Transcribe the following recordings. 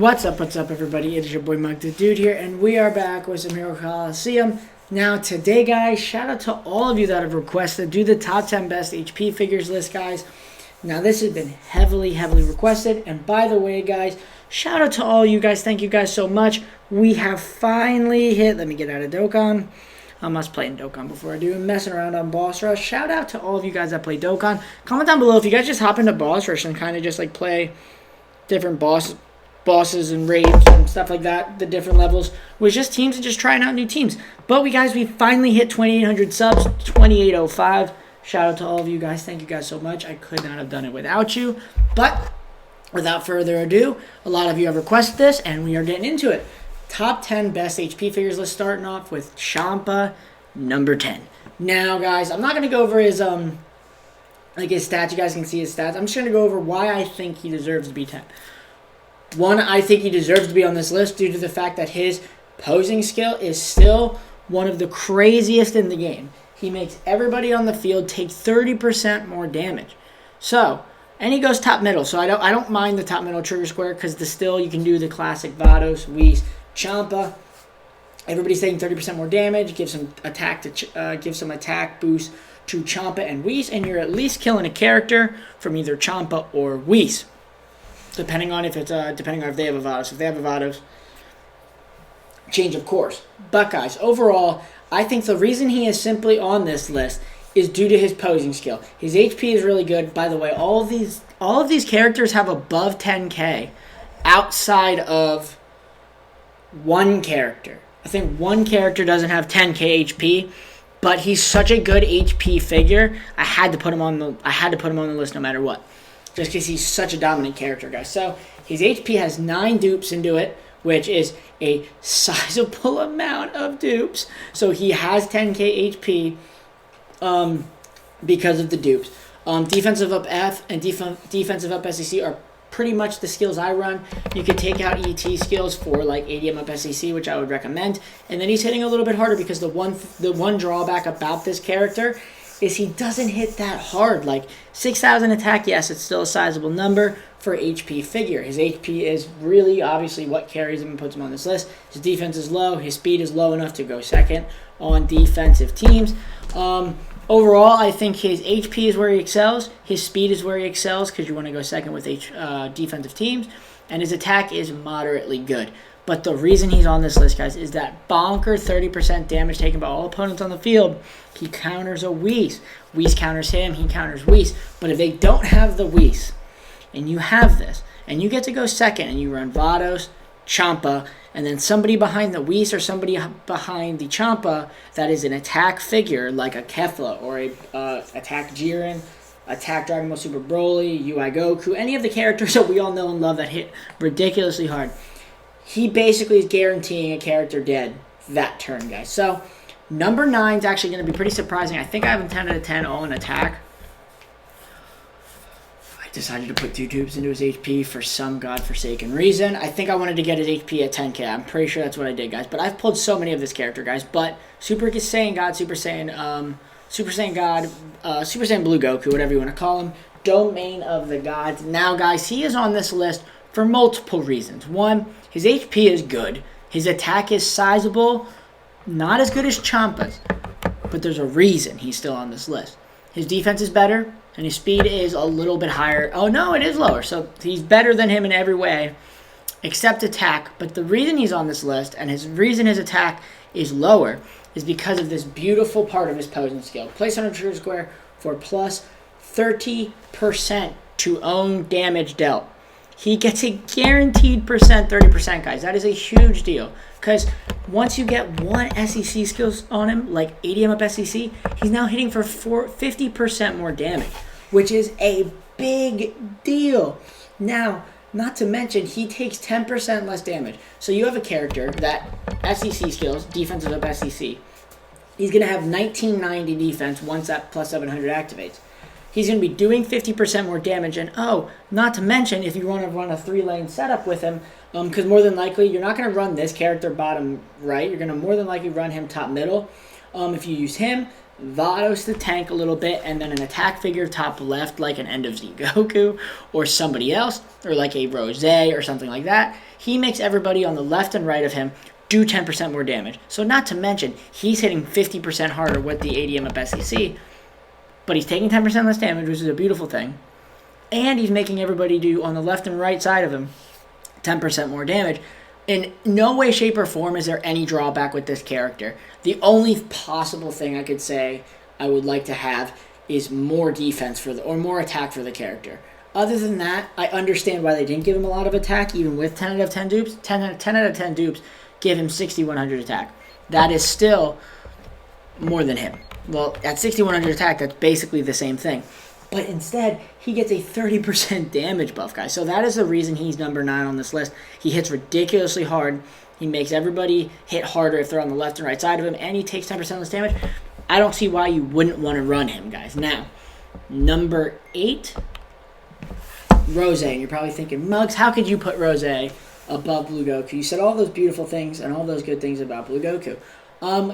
What's up, everybody? It is your boy Mugthadude here, and we are back with some Hero Coliseum. Now, today, guys, shout out to all of you that have requested, do the top 10 best HP figures list, guys. Now, this has been heavily requested, and by the way, guys, shout out to all you guys. Thank you guys so much. We have finally hit, let me get out of Dokkan. I must play in Dokkan before I do. I'm messing around on Boss Rush. Shout out to all of you guys that play Dokkan. Comment down below if you guys just hop into Boss Rush and kind of just like play different bosses and raids and stuff like that, the different levels, with just teams and just trying out new teams. But we finally hit 2,800 subs, 2,805. Shout out to all of you guys. Thank you guys so much. I could not have done it without you. But without further ado, a lot of you have requested this, and we are getting into it. Top 10 best HP figures. Let's starting off with Champa, number 10. Now, guys, I'm not going to go over his his stats. You guys can see his stats. I'm just going to go over why I think he deserves to be 10. One, I think he deserves to be on this list due to the fact that his posing skill is still one of the craziest in the game. He makes everybody on the field take 30% more damage. So, and he goes top middle. So I don't mind the top middle trigger square because still you can do the classic Vados, Whis, Champa. Everybody's taking 30% more damage. Give some attack boost to Champa and Whis, and you're at least killing a character from either Champa or Whis. Depending on if they have a Vados. If they have a Vados, change of course. But guys, overall, I think the reason he is simply on this list is due to his posing skill. His HP is really good. By the way, all of these characters have above 10k outside of one character. I think one character doesn't have 10k HP, but he's such a good HP figure. I had to put him on the list no matter what. Just because he's such a dominant character, guys. So, his HP has 9 dupes into it, which is a sizable amount of dupes. So, he has 10k HP because of the dupes. Defensive up F and defensive up SEC are pretty much the skills I run. You could take out ET skills for like ADM up SEC, which I would recommend. And then he's hitting a little bit harder because the one drawback about this character is he doesn't hit that hard. Like 6,000 attack, yes, it's still a sizable number for HP figure. His HP is really obviously what carries him and puts him on this list. His defense is low. His speed is low enough to go second on defensive teams. Overall, I think his HP is where he excels. His speed is where he excels because you want to go second with defensive teams. And his attack is moderately good. But the reason he's on this list, guys, is that bonker 30% damage taken by all opponents on the field. He counters a Whis. Whis counters him. He counters Whis. But if they don't have the Whis, and you have this, and you get to go second, and you run Vados, Champa, and then somebody behind the Whis or somebody behind the Champa that is an attack figure, like a Kefla or a attack Jiren, attack Dragon Ball Super Broly, UI Goku, any of the characters that we all know and love that hit ridiculously hard. He basically is guaranteeing a character dead that turn, guys. So, number 9 is actually going to be pretty surprising. I think I have him 10 out of 10 all in attack. I decided to put 2 tubes into his HP for some godforsaken reason. I think I wanted to get his HP at 10k. I'm pretty sure that's what I did, guys. But I've pulled so many of this character, guys. But Super Saiyan God, Super Saiyan God, Super Saiyan Blue Goku, whatever you want to call him. Domain of the Gods. Now, guys, he is on this list for multiple reasons. One, his HP is good. His attack is sizable. Not as good as Champa's, but there's a reason he's still on this list. His defense is better, and his speed is a little bit higher. Oh, no, it is lower. So he's better than him in every way, except attack. But the reason he's on this list, and his reason his attack is lower, is because of this beautiful part of his posing skill. Place on a trigger square for plus 30% to own damage dealt. He gets a guaranteed 30%, guys. That is a huge deal. Because once you get one SEC skills on him, like ADM up SEC, he's now hitting for 50% more damage, which is a big deal. Now, not to mention, he takes 10% less damage. So you have a character that SEC skills, defensive up SEC. He's going to have 1990 defense once that plus 700 activates. He's going to be doing 50% more damage. And, not to mention, if you want to run a 3-lane setup with him, because more than likely, you're not going to run this character bottom right. You're going to more than likely run him top middle. If you use him, Vados to tank a little bit, and then an attack figure top left like an End of Zeno Goku or somebody else, or like a Rose or something like that. He makes everybody on the left and right of him do 10% more damage. So not to mention, he's hitting 50% harder with the ADM of SEC, but he's taking 10% less damage, which is a beautiful thing. And he's making everybody do, on the left and right side of him, 10% more damage. In no way, shape, or form is there any drawback with this character. The only possible thing I could say I would like to have is more defense or more attack for the character. Other than that, I understand why they didn't give him a lot of attack, even with 10 out of 10 dupes. 10 out of 10 dupes give him 6,100 attack. That is still more than him. Well, at 6,100 attack, that's basically the same thing. But instead, he gets a 30% damage buff, guys. So that is the reason he's number 9 on this list. He hits ridiculously hard. He makes everybody hit harder if they're on the left and right side of him, and he takes 10% less damage. I don't see why you wouldn't want to run him, guys. Now, number 8, Rose. And you're probably thinking, Muggs, how could you put Rose above Blue Goku? You said all those beautiful things and all those good things about Blue Goku.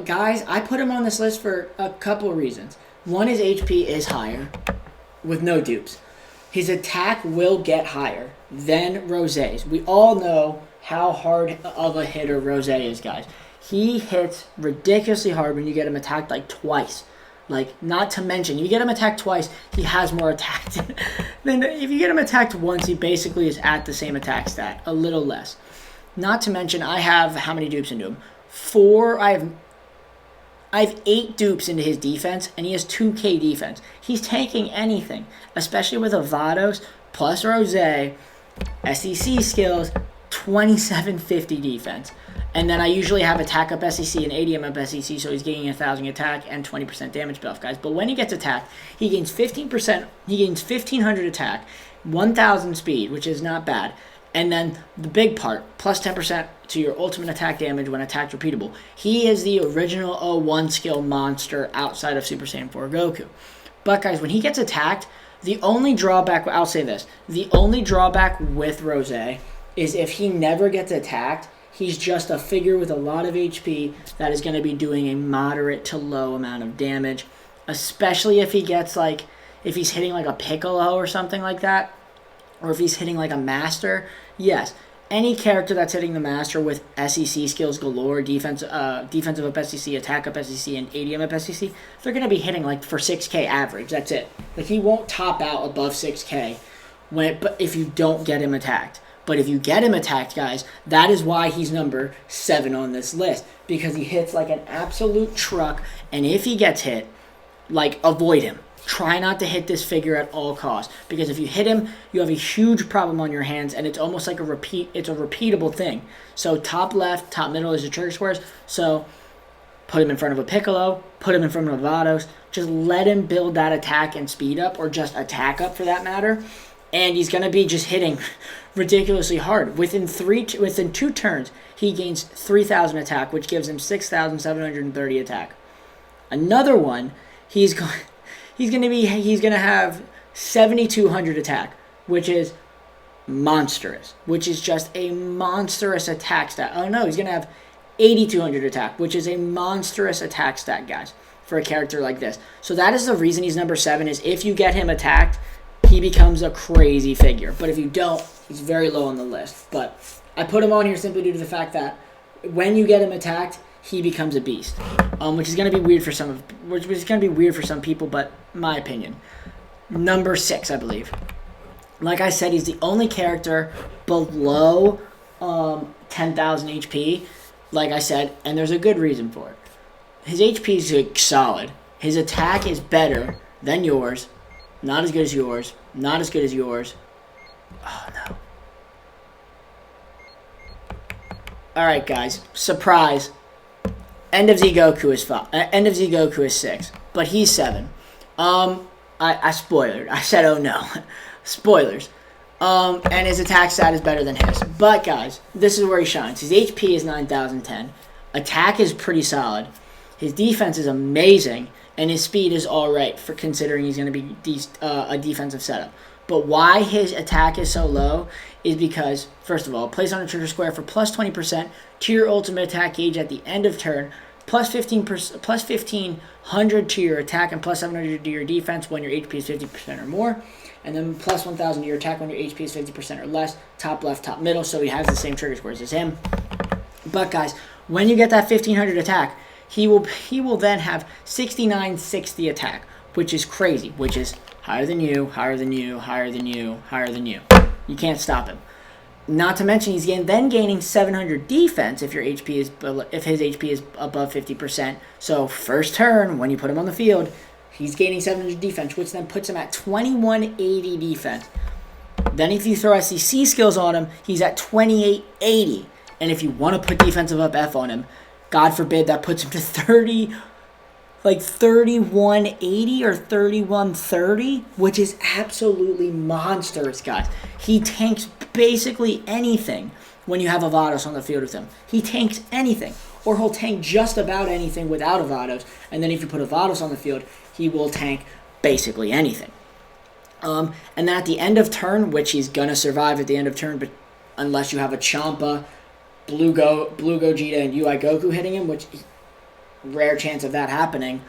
Guys, I put him on this list for a couple of reasons. One is HP is higher with no dupes. His attack will get higher than Rose's. We all know how hard of a hitter Rose is, guys. He hits ridiculously hard when you get him attacked like twice. Like, not to mention, if you get him attacked twice, he has more attack than if you get him attacked once, he basically is at the same attack stat, a little less. Not to mention, I have how many dupes into him? 4. I have 8 dupes into his defense, and he has 2k defense. He's tanking anything, especially with a Vados plus Rose, SEC skills, 2750 defense. And then I usually have attack up SEC and ADM up SEC, so he's gaining 1,000 attack and 20% damage buff, guys. But when he gets attacked, he gains 15%, he gains 1,500 attack, 1,000 speed, which is not bad. And then the big part, plus 10% to your ultimate attack damage when attacked repeatable. He is the original 01 skill monster outside of Super Saiyan 4 Goku. But guys, when he gets attacked, the only drawback, I'll say this, the only drawback with Rose is if he never gets attacked, he's just a figure with a lot of HP that is going to be doing a moderate to low amount of damage, especially if he gets if he's hitting like a Piccolo or something like that, or if he's hitting like a Master. Yes, any character that's hitting the Master with SEC skills galore, defensive up SEC, attack up SEC, and ADM up SEC, they're going to be hitting like for 6k average. That's it. Like, he won't top out above 6k but if you don't get him attacked. But if you get him attacked, guys, that is why he's number 7 on this list. Because he hits like an absolute truck. And if he gets hit, avoid him. Try not to hit this figure at all costs. Because if you hit him, you have a huge problem on your hands. And it's almost like it's a repeatable thing. So top left, top middle is the trigger squares. So put him in front of a Piccolo. Put him in front of a Vados. Just let him build that attack and speed up. Or just attack up for that matter. And he's going to be just hitting ridiculously hard. Within 2 turns, he gains 3,000 attack, which gives him 6,730 attack. Another one, he's going to have 7,200 attack, which is monstrous, which is just a monstrous attack stat. Oh no, he's going to have 8,200 attack, which is a monstrous attack stat, guys, for a character like this. So that is the reason he's number 7, is if you get him attacked, he becomes a crazy figure. But if you don't, he's very low on the list. But I put him on here simply due to the fact that when you get him attacked, he becomes a beast. Which is going to be weird for some people, but my opinion. Number 6, I believe. Like I said, he's the only character below 10,000 HP. Like I said, and there's a good reason for it. His HP is solid. His attack is better than yours. Not as good as yours. Not as good as yours. Oh, no. Alright, guys. Surprise. End of Zeno Goku is 5. End of Zeno Goku is 6. But he's 7. I spoiled. I said, oh, no. Spoilers. And his attack stat is better than his. But, guys, this is where he shines. His HP is 9,010. Attack is pretty solid. His defense is amazing. And his speed is alright for considering he's going to be a defensive setup. But why his attack is so low is because, first of all, place on a trigger square for plus 20% to your ultimate attack gauge at the end of turn, plus 1500 to your attack and plus 700 to your defense when your HP is 50% or more. And then plus 1000 to your attack when your HP is 50% or less. Top left, top middle. So he has the same trigger scores as him. But guys, when you get that 1500 attack, he will then have 6960 attack, which is crazy, which is higher than you, higher than you, higher than you, higher than you. You can't stop him. Not to mention he's then gaining 700 defense if his HP is above 50%. So first turn, when you put him on the field, he's gaining 700 defense, which then puts him at 2180 defense. Then if you throw SEC skills on him, he's at 2880. And if you want to put defensive up F on him, God forbid, that puts him to 3180 or 3130, which is absolutely monstrous, guys. He tanks basically anything when you have Avados on the field with him. He tanks anything, or he'll tank just about anything without Avados. And then if you put Avados on the field, he will tank basically anything. And then at the end of turn, which he's gonna survive at the end of turn, but unless you have a Champa, Blue Gogeta, and UI Goku hitting him, which rare chance of that happening.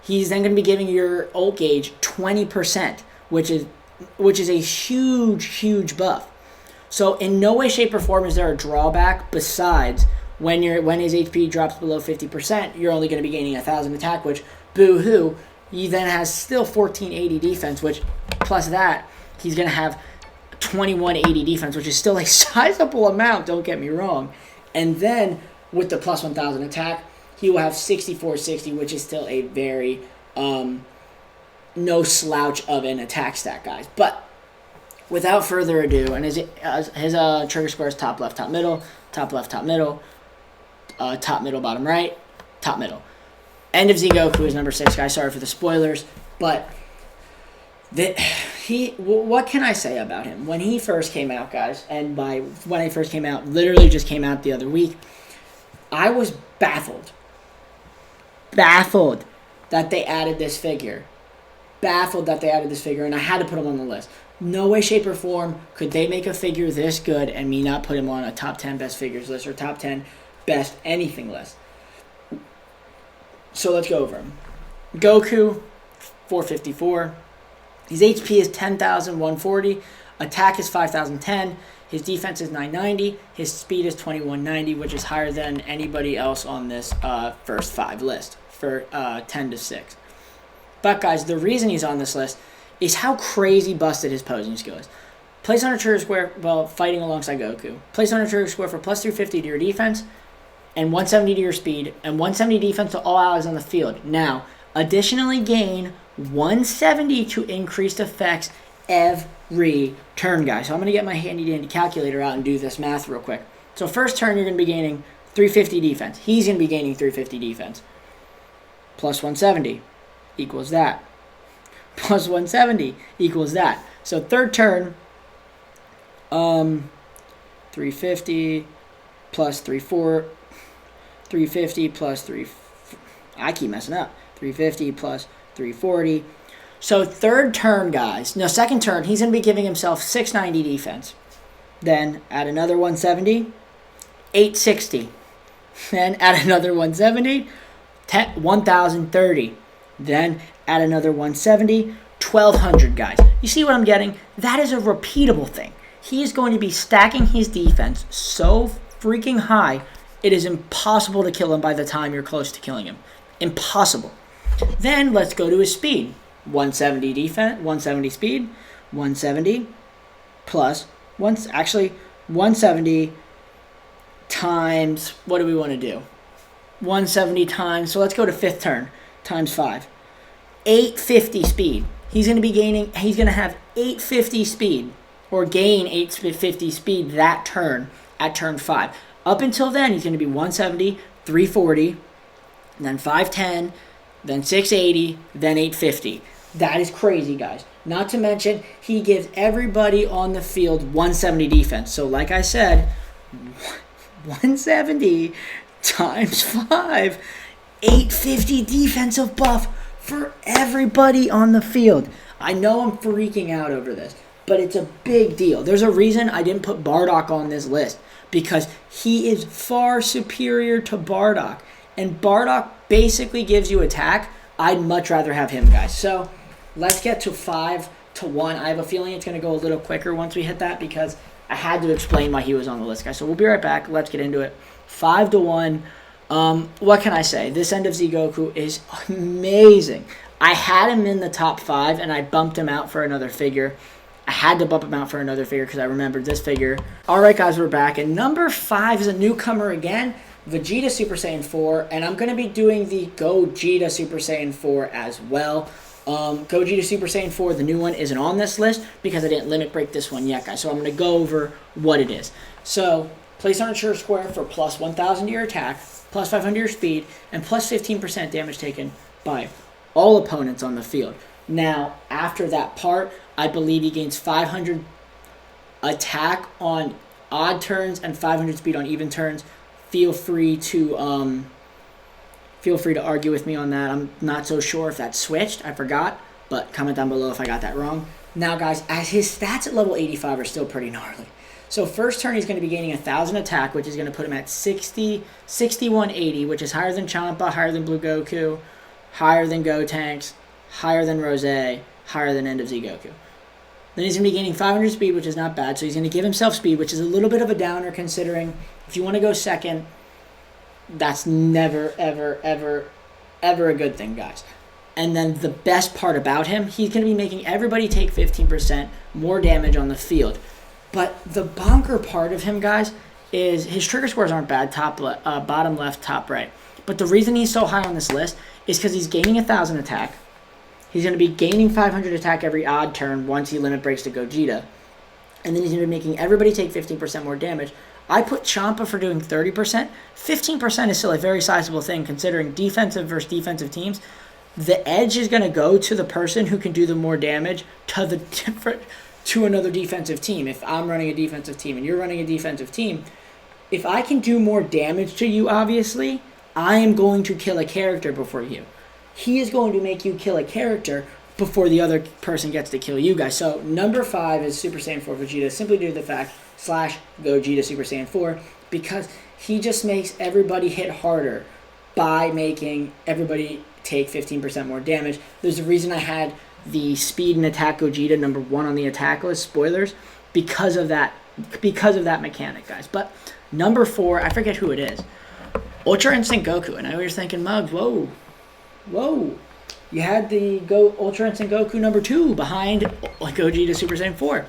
He's then going to be giving your ult gauge 20%, which is a huge buff. So in no way, shape, or form is there a drawback besides when his HP drops below 50%, you're only going to be gaining 1000 attack, which boo-hoo. He then has still 1480 defense, which plus that he's going to have 2180 defense, which is still a sizable amount, don't get me wrong. And then with the plus 1000 attack, he will have 6460, which is still a very no slouch of an attack stat, guys. But without further ado, and his trigger score is top left, top middle, top left, top middle, top middle, bottom right, top middle. End of Zeno Goku is number 6, guys. Sorry for the spoilers, but what can I say about him? When he first came out, guys, and when he first came out, literally just came out the other week, I was baffled that they added this figure. And I had to put him on the list. No way, shape, or form could they make a figure this good and me not put him on a top 10 best figures list or top 10 best anything list. So let's go over him. Goku, 454. His HP is 10,140. Attack is 5,010. His defense is 990. His speed is 2190, which is higher than anybody else on this first 5 list for 10 to 6. But guys, the reason he's on this list is how crazy busted his posing skill is. Place on a trigger square while fighting alongside Goku. Place on a trigger square for plus 350 to your defense and 170 to your speed and 170 defense to all allies on the field. Now, additionally gain 170 to increased effects every turn, guys. So I'm going to get my handy-dandy calculator out and do this math real quick. So first turn, you're going to be gaining 350 defense. He's going to be gaining 350 defense. Plus 170 equals that. Plus 170 equals that. So third turn, 350 plus 350 plus 3... I keep messing up. 350 plus 340. So third turn, guys. No, second turn, he's going to be giving himself 690 defense. Then add another 170, 860. Then add another 170, 1030. Then add another 170, 1200, guys. You see what I'm getting? That is a repeatable thing. He is going to be stacking his defense so freaking high, it is impossible to kill him by the time you're close to killing him. Impossible. Then let's go to his speed. 170 defense, 170 speed, 170 plus 170 times, what do we want to do? 170 times, so let's go to fifth turn, times 5. 850 speed. He's going to have 850 speed, or gain 850 speed that turn at turn 5. Up until then, he's going to be 170, 340, then 510, then 680, then 850. That is crazy, guys. Not to mention, he gives everybody on the field 170 defense. So like I said, 170 times 5, 850 defensive buff for everybody on the field. I know I'm freaking out over this, but it's a big deal. There's a reason I didn't put Bardock on this list, because he is far superior to Bardock and Bardock basically gives you attack, I'd much rather have him, guys. So let's get to 5 to 1. I have a feeling it's going to go a little quicker once we hit that because I had to explain why he was on the list, guys. So we'll be right back. Let's get into it. 5 to 1. What can I say? This end of Zeno Goku is amazing. I had him in the top 5, and I bumped him out for another figure. I had to bump him out for another figure because I remembered this figure. All right, guys, we're back. And number 5 is a newcomer again, Vegeta Super Saiyan 4. And I'm going to be doing the Gogeta Super Saiyan 4 as well. Gogeta Super Saiyan 4, the new one, isn't on this list because I didn't limit break this one yet, guys. So I'm going to go over what it is. So place on a trigger square for plus 1,000 to your attack, plus 500 to your speed, and plus 15% damage taken by all opponents on the field. Now, after that part, I believe he gains 500 attack on odd turns and 500 speed on even turns. Feel free to argue with me on that. I'm not so sure if that's switched. I forgot, but comment down below if I got that wrong. Now, guys, as his stats at level 85 are still pretty gnarly. So first turn, he's going to be gaining 1,000 attack, which is going to put him at 6180, which is higher than Champa, higher than Blue Goku, higher than Gotenks, higher than Rose, higher than End of Zeno Goku. Then he's going to be gaining 500 speed, which is not bad. So he's going to give himself speed, which is a little bit of a downer considering if you want to go second, that's never, ever, ever, ever a good thing, guys. And then the best part about him, he's going to be making everybody take 15% more damage on the field. But the bonker part of him, guys, is his trigger scores aren't bad, bottom left, top right. But the reason he's so high on this list is because he's gaining 1,000 attack. He's going to be gaining 500 attack every odd turn once he limit breaks to Gogeta. And then he's going to be making everybody take 15% more damage. I put Champa for doing 30%. 15% is still a very sizable thing considering defensive versus defensive teams. The edge is going to go to the person who can do the more damage to another defensive team. If I'm running a defensive team and you're running a defensive team, if I can do more damage to you, obviously, I am going to kill a character before you. He is going to make you kill a character before the other person gets to kill you guys. So number 5 is Super Saiyan 4 Vegeta, simply due to the fact / Gogeta Super Saiyan 4, because he just makes everybody hit harder by making everybody take 15% more damage. There's a reason I had the speed and attack Gogeta number 1 on the attack list, spoilers, because of that mechanic, guys. But number 4, I forget who it is. Ultra Instinct Goku. And I was thinking, Mugs, whoa. You had the Ultra Instinct Goku number 2 behind Gogeta Super Saiyan 4.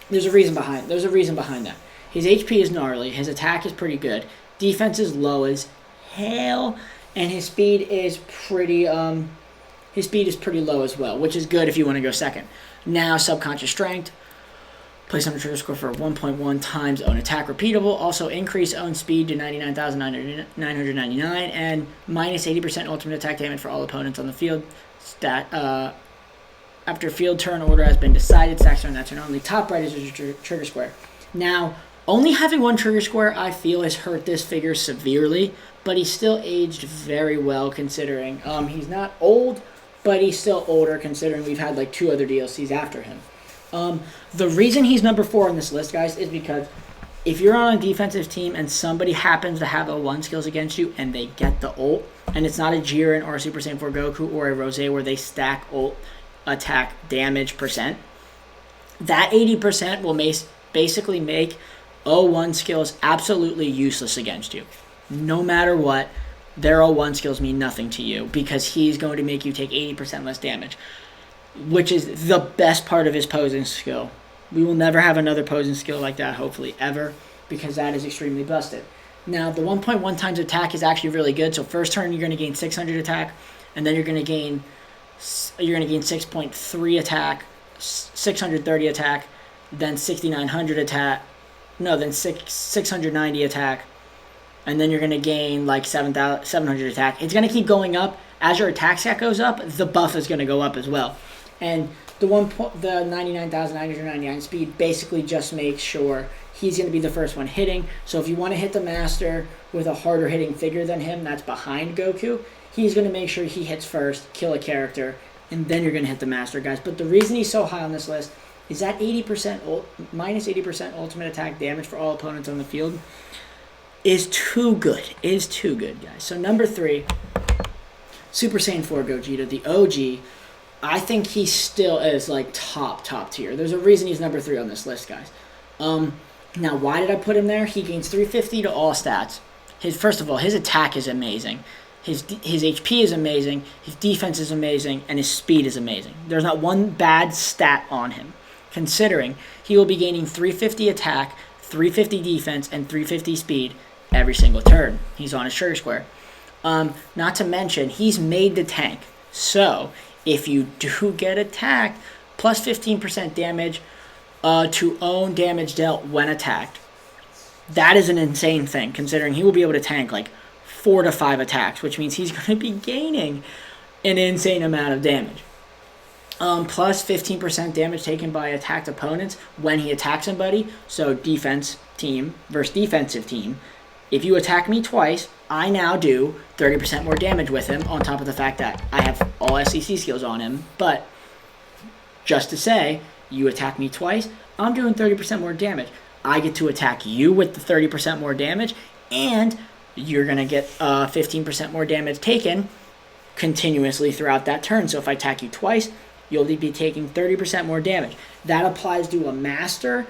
There's a reason behind that. His HP is gnarly. His attack is pretty good. Defense is low as hell, and his speed is pretty low as well, which is good if you want to go second. Now, subconscious strength. Place on a trigger score for 1.1 times own attack repeatable. Also increase own speed to 99,999 and minus 80% ultimate attack damage for all opponents on the field. After field turn order has been decided, stacks on that turn only. Top right is your trigger square. Now, only having one trigger square, I feel, has hurt this figure severely, but he's still aged very well considering. He's not old, but he's still older considering we've had like 2 other DLCs after him. The reason he's number 4 on this list, guys, is because if you're on a defensive team and somebody happens to have L1 skills against you and they get the ult, and it's not a Jiren or a Super Saiyan 4 Goku or a Rose where they stack ult attack damage percent, that 80% will basically make O1 skills absolutely useless against you. No matter what, their O1 skills mean nothing to you because he's going to make you take 80% less damage, which is the best part of his posing skill. We will never have another posing skill like that, hopefully, ever, because that is extremely busted. Now, the 1.1 times attack is actually really good. So first turn, you're going to gain 600 attack, and then you're going to gain 6.3 attack, 630 attack, then 6,900 attack, then 690 attack, and then you're going to gain like 700 attack. It's going to keep going up. As your attack stat goes up, the buff is going to go up as well. And the 99,999 speed basically just makes sure he's going to be the first one hitting. So if you want to hit the master with a harder hitting figure than him that's behind Goku, he's going to make sure he hits first, kill a character, and then you're going to hit the master, guys. But the reason he's so high on this list is that minus 80% ultimate attack damage for all opponents on the field. is too good. Is too good, guys. So number 3, Super Saiyan 4 Gogeta, the OG. I think he still is like top tier. There's a reason he's number 3 on this list, guys. Now, why did I put him there? He gains 350 to all stats. First of all, his attack is amazing. His HP is amazing. His defense is amazing, and his speed is amazing. There's not one bad stat on him, considering he will be gaining 350 attack, 350 defense, and 350 speed every single turn. He's on a sugar square. Not to mention, he's made to tank. So, if you do get attacked, plus 15% damage to own damage dealt when attacked. That is an insane thing, considering he will be able to tank like 4 to 5 attacks, which means he's going to be gaining an insane amount of damage. Plus 15% damage taken by attacked opponents when he attacks somebody. So defense team versus defensive team. If you attack me twice, I now do 30% more damage with him, on top of the fact that I have all SEC skills on him. But just to say, you attack me twice, I'm doing 30% more damage. I get to attack you with the 30% more damage, and you're going to get 15% more damage taken continuously throughout that turn. So if I attack you twice, you'll be taking 30% more damage. That applies to a master.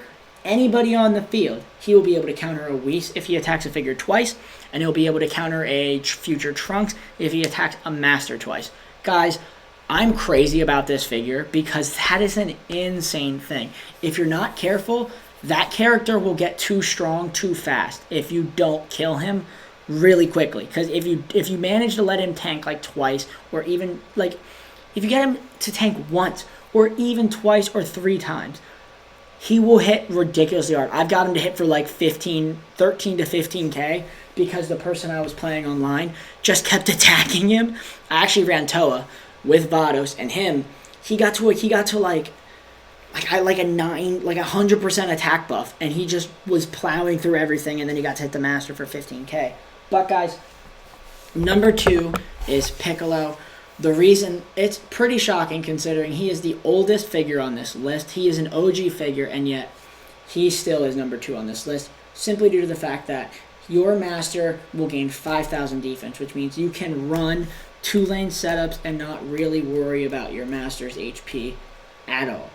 Anybody on the field, he will be able to counter a Whis if he attacks a figure twice, and he'll be able to counter a future Trunks if he attacks a master twice. Guys, I'm crazy about this figure because that is an insane thing. If you're not careful, that character will get too strong too fast if you don't kill him really quickly. Because if you manage to let him tank like twice, or even like if you get him to tank once or even twice or 3 times, he will hit ridiculously hard. I've got him to hit for like 13 to 15k because the person I was playing online just kept attacking him. I actually ran Toa with Vados, and him, he got to like a 100% attack buff, and he just was plowing through everything, and then he got to hit the master for 15k. But guys, number 2 is Piccolo. The reason, it's pretty shocking considering he is the oldest figure on this list. He is an OG figure, and yet he still is number 2 on this list, simply due to the fact that your master will gain 5,000 defense, which means you can run 2-lane setups and not really worry about your master's HP at all.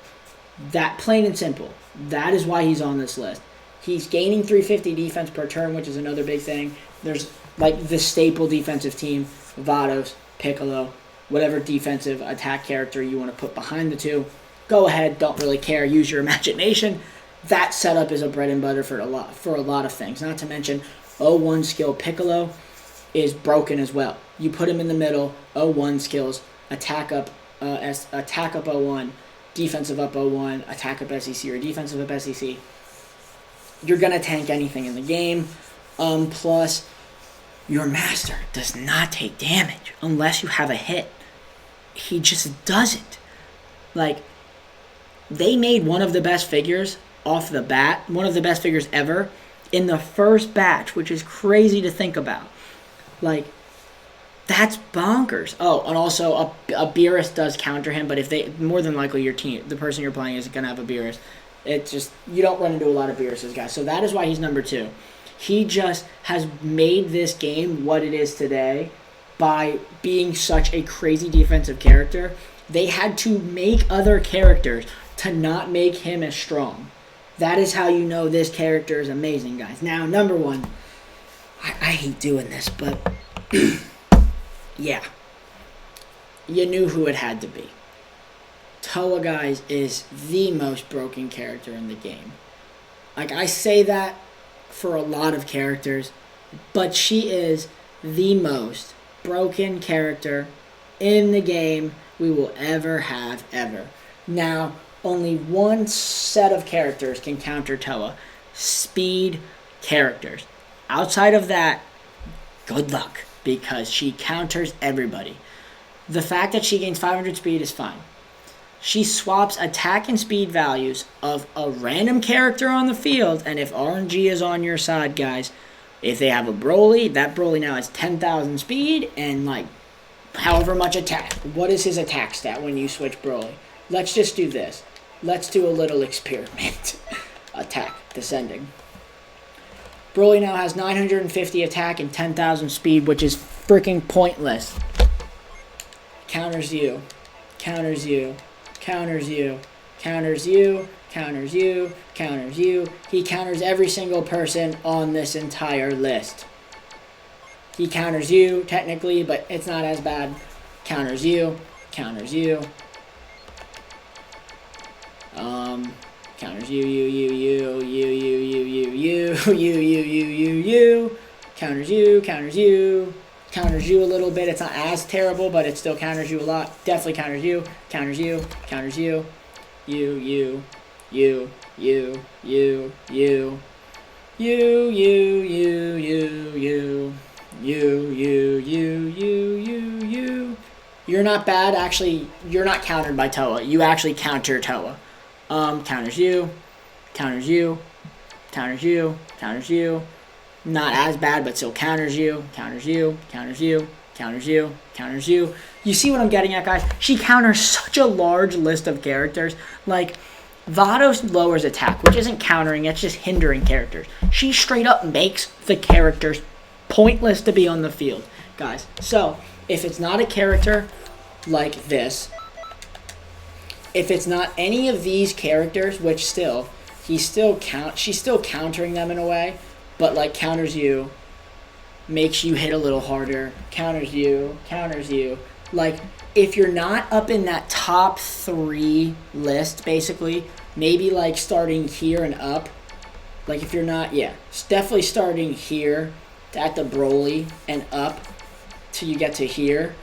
That, plain and simple. That is why he's on this list. He's gaining 350 defense per turn, which is another big thing. There's like the staple defensive team, Vados, Piccolo, whatever defensive attack character you want to put behind the two. Go ahead, don't really care, use your imagination. That setup is a bread and butter for a lot of things. Not to mention, 0-1 skill Piccolo is broken as well. You put him in the middle, 0-1 skills, attack up 0-1, defensive up 0-1, attack up SEC, or defensive up SEC. You're going to tank anything in the game. Plus, your master does not take damage unless you have a hit. He just doesn't. Like, they made one of the best figures off the bat, one of the best figures ever, in the first batch, which is crazy to think about. Like, that's bonkers. Oh, and also a Beerus does counter him, but if they, more than likely your team, the person you're playing is going to have a Beerus. It's just, you don't run into a lot of Beeruses, guys. So that is why he's number 2. He just has made this game what it is today by being such a crazy defensive character. They had to make other characters to not make him as strong. That is how you know this character is amazing, guys. Now, number 1, I hate doing this, but yeah, you knew who it had to be. Toa, guys, is the most broken character in the game. Like, I say that for a lot of characters, but she is the most broken character in the game we will ever have, ever. Now, only one set of characters can counter Toa. Speed characters. Outside of that, good luck, because she counters everybody. The fact that she gains 500 speed is fine. She swaps attack and speed values of a random character on the field, and if RNG is on your side, guys, if they have a Broly, that Broly now has 10,000 speed and like however much attack. What is his attack stat when you switch Broly? Let's just do this. Let's do a little experiment. Attack, descending. Broly now has 950 attack and 10,000 speed, which is freaking pointless. Counters you. Counters you. Counters you. Counters you. Counters you. Counters you. He counters every single person on this entire list. He counters you, technically, but it's not as bad. Counters you. Counters you. Counters you. Counters you. Counters you. Counters you a little bit. It's not as terrible, but it still counters you a lot. Definitely counters you. Counters you. Counters you. You. You're not bad. Actually, you're not countered by Toa. You actually counter Toa. Counters you. Counters you. Counters you. Counters you. Not as bad, but still counters you. Counters you. Counters you. Counters you. Counters you. You see what I'm getting at, guys? She counters such a large list of characters. Like, Vados lowers attack, which isn't countering, it's just hindering characters. She straight up makes the characters pointless to be on the field, guys. So, if it's not a character like this, if it's not any of these characters, which still, she's still countering them in a way, but like counters you, makes you hit a little harder, counters you. Like, if you're not up in that top 3 list, basically, maybe like starting here and up, like if you're not, it's definitely starting here at the Broly and up till you get to here.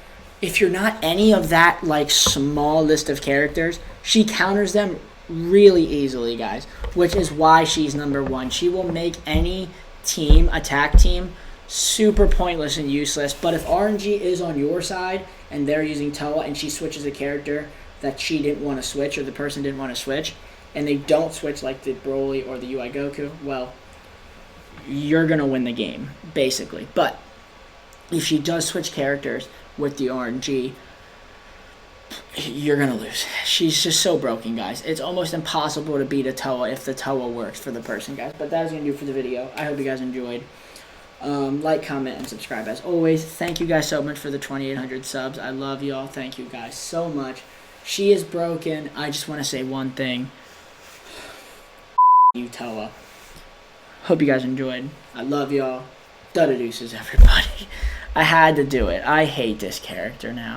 If you're not any of that like small list of characters, she counters them really easily, guys, which is why she's number 1. She will make any attack team, super pointless and useless. But if RNG is on your side and they're using Toa and she switches a character that she didn't want to switch or the person didn't want to switch, and they don't switch like the Broly or the UI Goku, well, you're going to win the game, basically. But if she does switch characters with the RNG, you're going to lose. She's just so broken, guys. It's almost impossible to beat a Toa if the Toa works for the person, guys. But that is going to do it for the video. I hope you guys enjoyed. Like, comment, and subscribe as always. Thank you guys so much for the 2,800 subs. I love y'all. Thank you guys so much. She is broken. I just want to say one thing. You, Toa. Hope you guys enjoyed. I love y'all. Deuces, everybody. I had to do it. I hate this character now.